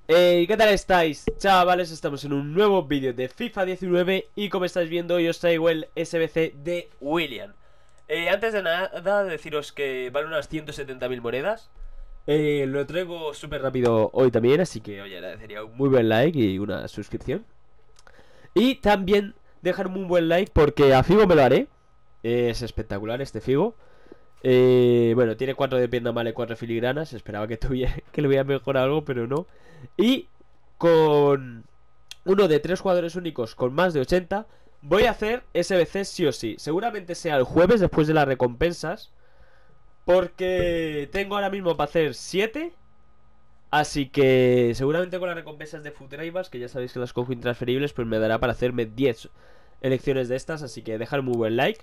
¿Qué tal estáis, chavales? Estamos en un nuevo vídeo de FIFA 19 y como estáis viendo yo os traigo el SBC de Willian. Antes de nada deciros que vale unas 170.000 monedas. Lo traigo súper rápido hoy también, así que oye, agradecería un muy buen like y una suscripción. Y también dejarme un buen like porque a Figo me lo haré. Es espectacular este Figo. Bueno, tiene 4 de pierna mala y 4 filigranas. Esperaba que le hubiera mejorado algo, pero no. Y con uno de 3 jugadores únicos con más de 80 voy a hacer SBC sí o sí. Seguramente sea el jueves después de las recompensas, porque tengo ahora mismo para hacer 7. Así que seguramente con las recompensas de Foot Rivals, que ya sabéis que las cojo intransferibles, pues me dará para hacerme 10 elecciones de estas. Así que dejad muy buen like.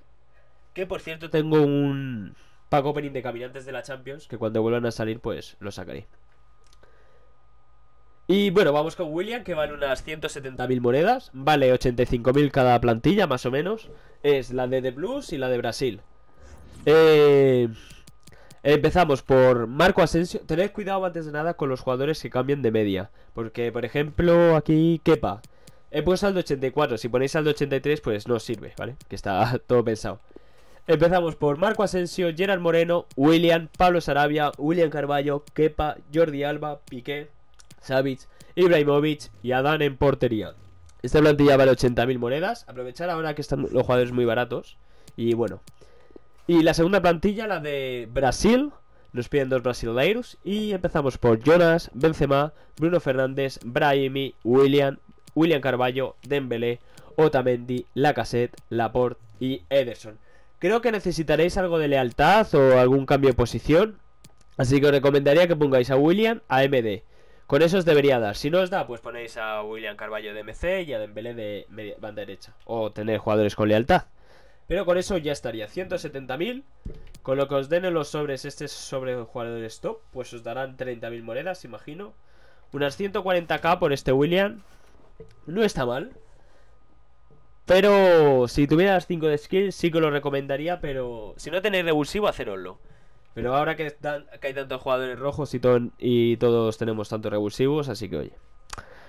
Que por cierto tengo un pack opening de caminantes de la Champions, que cuando vuelvan a salir pues lo sacaré. Y bueno, vamos con Willian, que vale unas 170.000 monedas. Vale 85.000 cada plantilla, más o menos. Es la de The Blues y la de Brasil. Empezamos por Marco Asensio. Tened cuidado antes de nada con los jugadores que cambien de media, porque por ejemplo aquí Kepa he puesto al de 84. Si ponéis al de 83 pues no os sirve, ¿vale? Que está todo pensado. Empezamos por Marco Asensio, Gerard Moreno, Willian, Pablo Sarabia, William Carvalho, Kepa, Jordi Alba, Piqué, Savic, Ibrahimovic y Adán en portería. Esta plantilla vale 80.000 monedas. Aprovechar ahora que están los jugadores muy baratos. Y bueno. Y la segunda plantilla, la de Brasil. Nos piden 2 brasileiros. Y empezamos por Jonas, Benzema, Bruno Fernández, Brahimi, William Carvalho, Dembélé, Otamendi, Lacazette, Laporte y Ederson. Creo que necesitaréis algo de lealtad o algún cambio de posición, así que os recomendaría que pongáis a William a MD. Con eso os debería dar. Si no os da, pues ponéis a William Carvalho de MC y a Dembélé de banda derecha. O tener jugadores con lealtad. Pero con eso ya estaría. 170.000. Con lo que os den en los sobres, este sobre jugadores top, pues os darán 30.000 monedas, imagino. Unas 140k por este William. No está mal. Pero si tuvieras 5 de skill sí que lo recomendaría. Pero si no tenéis revulsivo, haceroslo. Pero ahora que hay tantos jugadores rojos y todos tenemos tantos revulsivos, así que oye.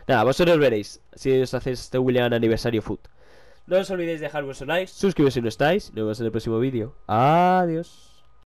Nada, vosotros veréis si os hacéis este William Aniversario Foot. No os olvidéis de dejar vuestro like, suscribiros si no estáis. Nos vemos en el próximo vídeo. Adiós.